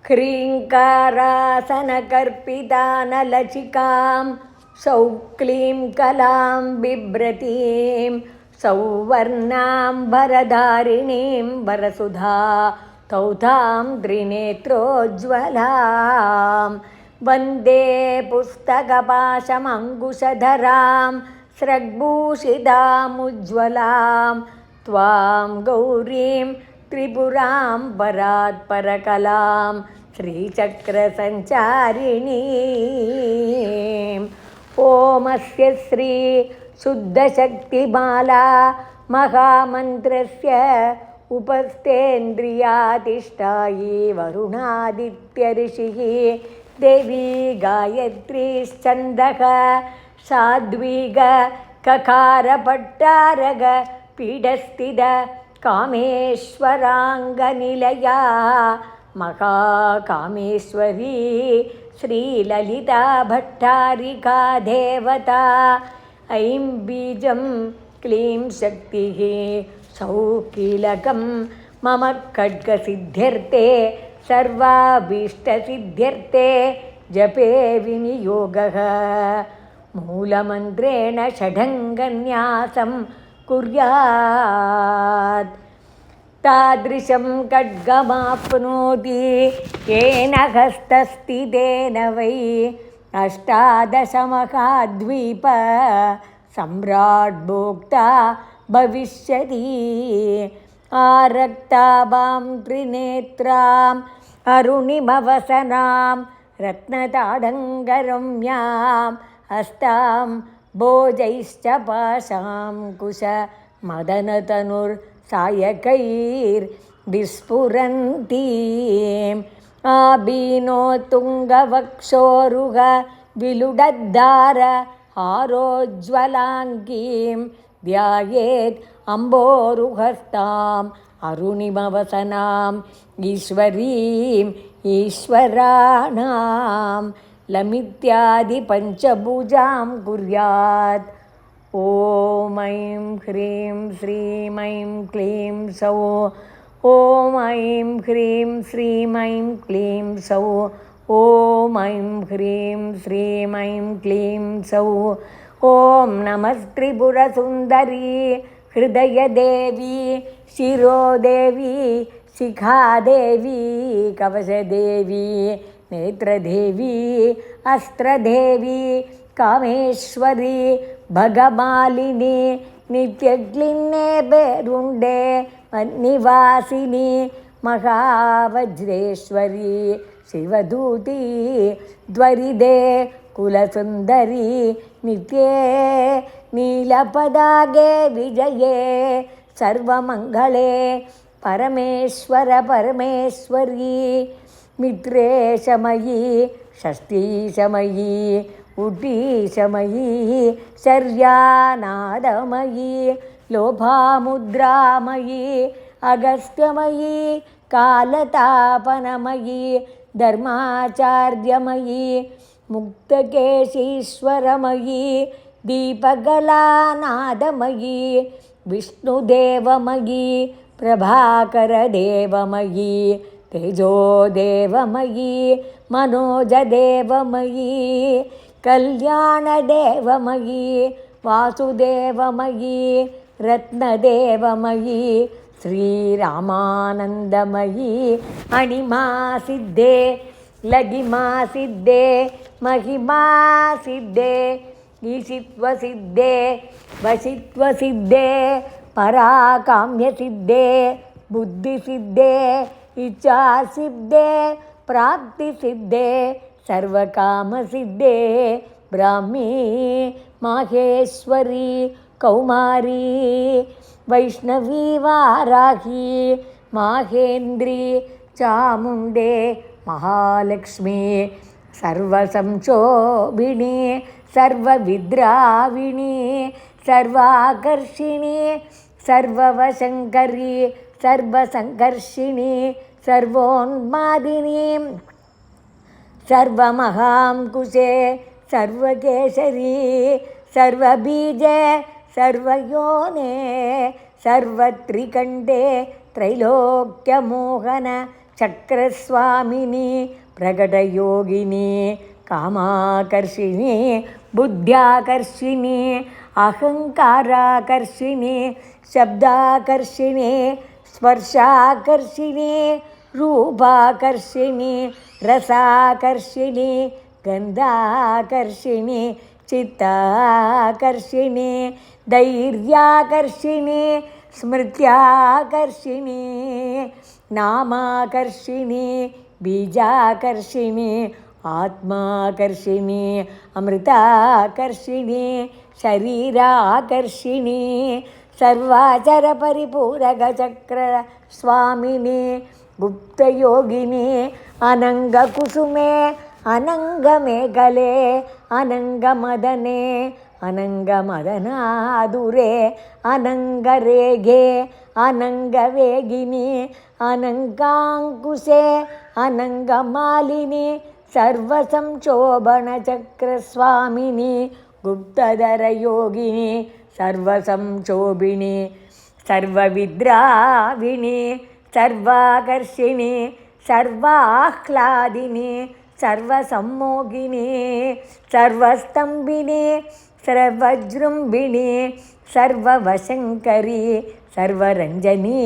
ह्रीङ्कारासनकर्पितानलचिकां सौक्लीं कलां बिभ्रतीं सौवर्णां वरधारिणीं वरसुधा तौतां त्रिनेत्रोज्ज्वलां वन्दे पुस्तकपाशमङ्कुशधरां स्रग्भूषितामुज्ज्वलां त्वां गौरीं त्रिपुरां परात्परकलां श्रीचक्रसञ्चारिणीम् ओमस्य श्री शुद्धशक्तिमाला महामन्त्रस्य उपस्थेन्द्रियातिष्ठायी वरुणादित्यऋषिः देवी गायत्रीश्छन्दः साध्वीग ककारपट्टारग पीडस्थित कामेश्वराङ्गनिलया महाकामेश्वरी श्रीललिता भट्टारिका देवता ऐं बीजं क्लीं शक्तिः सौकीलकं मम खड्गसिद्ध्यर्थे सर्वाभीष्टसिद्ध्यर्थे जपे विनियोगः मूलमन्त्रेण षडङ्गन्यासं कुर्यात् तादृशं खड्गमाप्नोति येन हस्तस्थितेन वै अष्टादशमहाद्वीप सम्राट् भोक्ता भविष्यति आरक्ताभां त्रिनेत्राम् अरुणिमवसनां रत्नताडङ्गरम्यां हस्तां भोजैश्च पाशां कुश मदनतनुर्सायकैर्विस्फुरन्तीम् आबीनो तुङ्गवक्षोरुह विलुडद्धार हारोज्ज्वलाङ्गीं ध्यायेत् अम्बोरुहस्ताम् अरुणिमवसनाम् ईश्वरीम् ईश्वराणां लमित्यादिपञ्चभुजां कुर्यात् ॐ ऐं ह्रीं श्रीं ऐं क्लीं सौः ॐ ऐं ह्रीं श्रीं ऐं क्लीं सौः ॐ ऐं ह्रीं श्रीं ऐं क्लीं सौः ॐ नमस्त्रिपुरसुन्दरी हृदयदेवी शिरोदेवी शिखादेवी कवचदेवी नेत्रदेवी अस्त्रदेवी कामेश्वरी भगमालिनी नित्यग्लिन्ने बेरुण्डे निवासिनी महावज्रेश्वरी शिवदूती द्वरिदे कुलसुन्दरी नित्ये नीलपदागे विजये सर्वमङ्गले परमेश्वर परमेश्वरी मित्रेशमयी षष्ठीशमयी उटीशमयी शर्यानादमयी लोभामुद्रामयी अगस्त्यमयी कालतापनमयी धर्माचार्यमयी मुक्तकेशीश्वरमयी दीपगलानादमयी विष्णुदेवमयी प्रभाकरदेवमयी तेजोदेवमयी मनोजदेवमयी कल्याणदेवमयी वासुदेवमयी रत्नदेवमयी श्रीरामानन्दमयी अणिमासिद्धे लगिमासिद्धे महिमासिद्धे ईशित्वसिद्धे वशित्वसिद्धे पराकाम्यसिद्धे बुद्धिसिद्धे इच्छासिद्धे प्राप्तिसिद्धे सर्वकामसिद्धे ब्राह्मी माहेश्वरी कौमारी वैष्णवी वाराही माहेन्द्री चामुण्डे महालक्ष्मी सर्वसंशोभिनी सर्वविद्राविणी सर्वाकर्षिणी सर्ववशङ्करी सर्वसङ्कर्षिणी सर्वोन्मादिनी सर्वमहांकुशे सर्वकेशरी सर्वबीजे सर्वयोने सर्वत्रिकण्ठे त्रैलोक्यमोहन चक्रस्वामिनी प्रकटयोगिनी कामाकर्षिणी बुद्ध्याकर्षिणी अहङ्काराकर्षिणी शब्दाकर्षिणी स्पर्शाकर्षिणी रूपाकर्षिणी रसाकर्षिणी गन्धाकर्षिणी चित्ताकर्षिणी धैर्याकर्षिणी स्मृत्याकर्षिणी नामाकर्षिणी बीजाकर्षिणी आत्माकर्षिणी अमृताकर्षिणी शरीराकर्षिणी सर्वाचरपरिपूरकचक्रस्वामिनी गुप्तयोगिनी अनङ्गकुसुमे अनङ्गमेखले अनङ्गमदने अनङ्गमदनादुरे अनङ्गरेगे अनङ्गवेगिनी अनङ्गाङ्कुशे अनङ्गमालिनी सर्वसंक्षोभणचक्रस्वामिनी गुप्तधरयोगिनी सर्वसंक्षोभिनी सर्वविद्राविणी सर्वाकर्षिणी सर्वाह्लादिनी सर्वसम्मोहिनी सर्वस्तंभिनी सर्वजृम्भिणी सर्ववशङ्करी सर्वरञ्जनी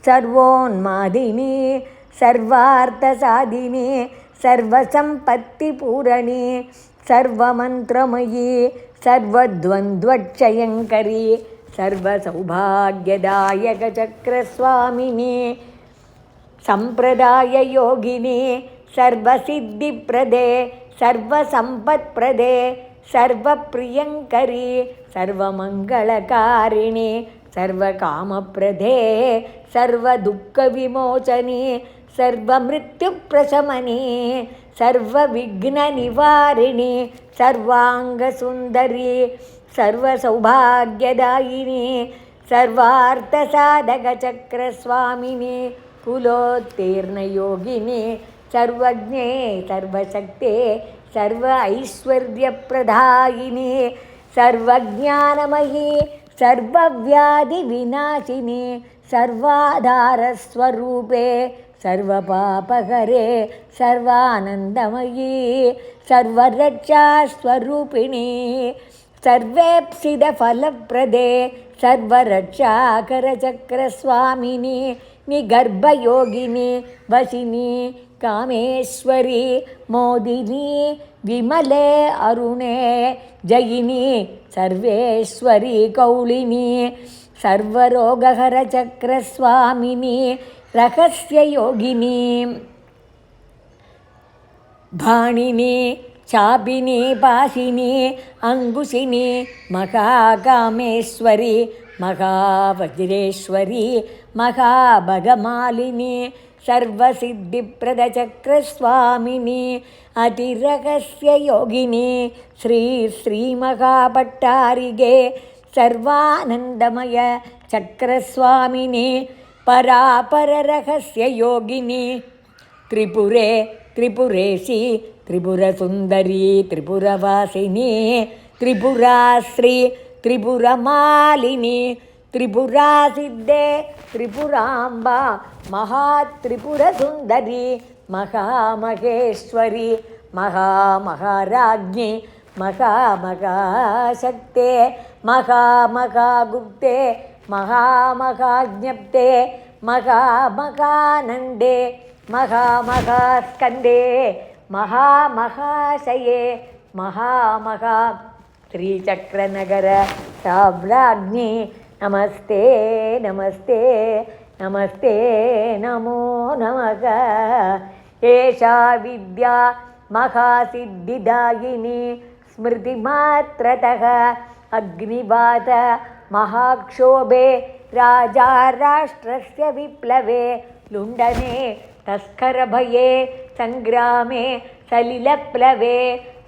सर्वोन्मादिनी सर्वार्थसाधिनी सर्वसम्पत्तिपूरणी सर्वमन्त्रमयी सर्वद्वन्द्वक्षयङ्करी सर्वसौभाग्यदायकचक्रस्वामिनी सम्प्रदाययोगिनी सर्वसिद्धिप्रदे सर्वसम्पत्प्रदे सर्वप्रियङ्करी सर्वमङ्गलकारिणी सर्वकामप्रदे सर्वदुःखविमोचनी सर्वमृत्युप्रशमनी सर्वविघ्ननिवारिणी सर्वाङ्गसुन्दरी सर्वसौभाग्यदायिनी सर्वार्थसाधकचक्रस्वामिनी कुलोत्तीर्णयोगिनी सर्वज्ञे सर्वशक्ते सर्व ऐश्वर्यप्रदायिनी सर्वज्ञानमयी सर्वव्याधिविनाशिनी सर्वाधारस्वरूपे सर्वपापहरे सर्वानन्दमयी सर्वरक्षास्वरूपिणी सर्वेप्सितफलप्रदे सर्वरक्षाकरचक्रस्वामिनी निगर्भयोगिनी वशिनी कामेश्वरी मोदिनी विमले अरुणे जयिनी सर्वेश्वरी कौलिनी सर्वरोगहरचक्रस्वामिनी रहस्ययोगिनी भाणिनी चापिनी पाशिनी अंकुशिनी महाकामेश्वरी महावज्रेश्वरी महाभगमालिनी सर्वसिद्धिप्रदचक्रस्वामिनी अतिरहस्ययोगिनी श्रीमहाभट्टारिगे सर्वानन्दमय चक्रस्वामिनी परापररहस्ययोगिनी त्रिपुरे त्रिपुरेशी त्रिपुरसुन्दरी त्रिपुरवासिनी त्रिपुराश्री त्रिपुरमालिनी त्रिपुरासिद्धे त्रिपुराम्बा महात्रिपुरसुन्दरी महामहेश्वरी महामहाराज्ञी महामहाशक्ते महामहागुप्ते महामहाज्ञप्ते महामहानन्दे महामहास्कन्दे महामहाशये महामहा श्रीचक्रनगर साम्राज्ञी नमस्ते नमस्ते नमस्ते नमो नमः एषा विद्या महासिद्धिदायिनी स्मृतिमात्रतः अग्निबाध महाक्षोभे राजा राष्ट्रस्य विप्लवे लुण्डने तस्करभये संग्रामे सलिलप्लवे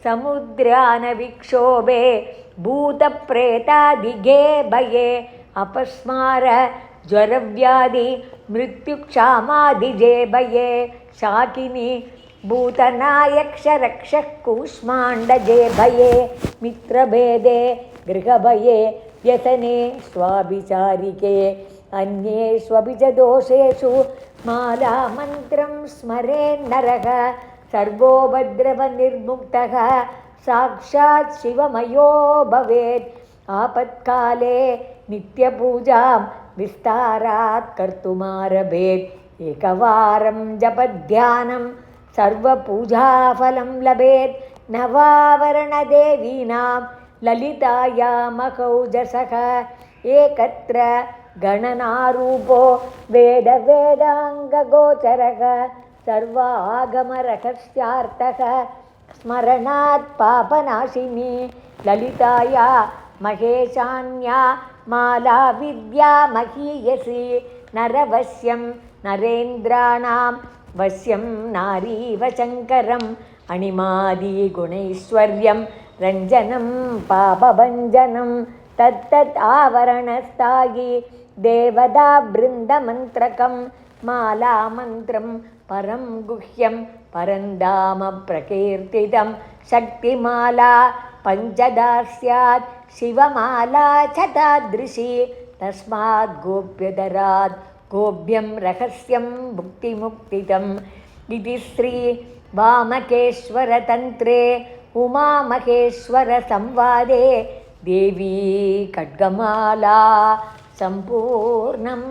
समुद्रानविक्षोभे भूतप्रेतादिगे भये अपस्मार ज्वरव्याधि मृत्युक्षामादिजे भये शाकिनी भूतनायक्षरक्षः कूष्माण्डजे भये मित्रभेदे गृहभये व्यसने स्वाभिचारिके अन्येष्वपि च दोषेषु मालामन्त्रं स्मरेन्नरः सर्वोपद्रवनिर्मुक्तः साक्षात् शिवमयो भवेत् आपत्काले नित्यपूजां विस्तारात् कर्तुमारभेत् एकवारं जपध्यानं सर्वपूजाफलं लभेत् नवावरणदेवीनां ललितायामकौजसः एकत्र गणनारूपो वेदाङ्गगोचरः सर्वागमरहस्यार्थः स्मरणात् पापनाशिनी ललिताया महेशान्या माला विद्या महीयसी नरवश्यं नरेन्द्राणां वश्यं नारीवशङ्करम् अणिमादिगुणैश्वर्यं रञ्जनं पापभञ्जनं तत्तत् आवरणस्थायि देवता बृन्दमन्त्रकं मालामन्त्रं परं गुह्यं परन्धाम प्रकीर्तितं शक्तिमाला पञ्चदा स्यात् शिवमाला च तादृशी तस्मात् गोप्यधरात् गोप्यं रहस्यं भुक्तिमुक्तितम् इति श्री वामकेश्वरतन्त्रे उमामहेश्वरसंवादे देवी खड्गमाला सम्पूर्णम्।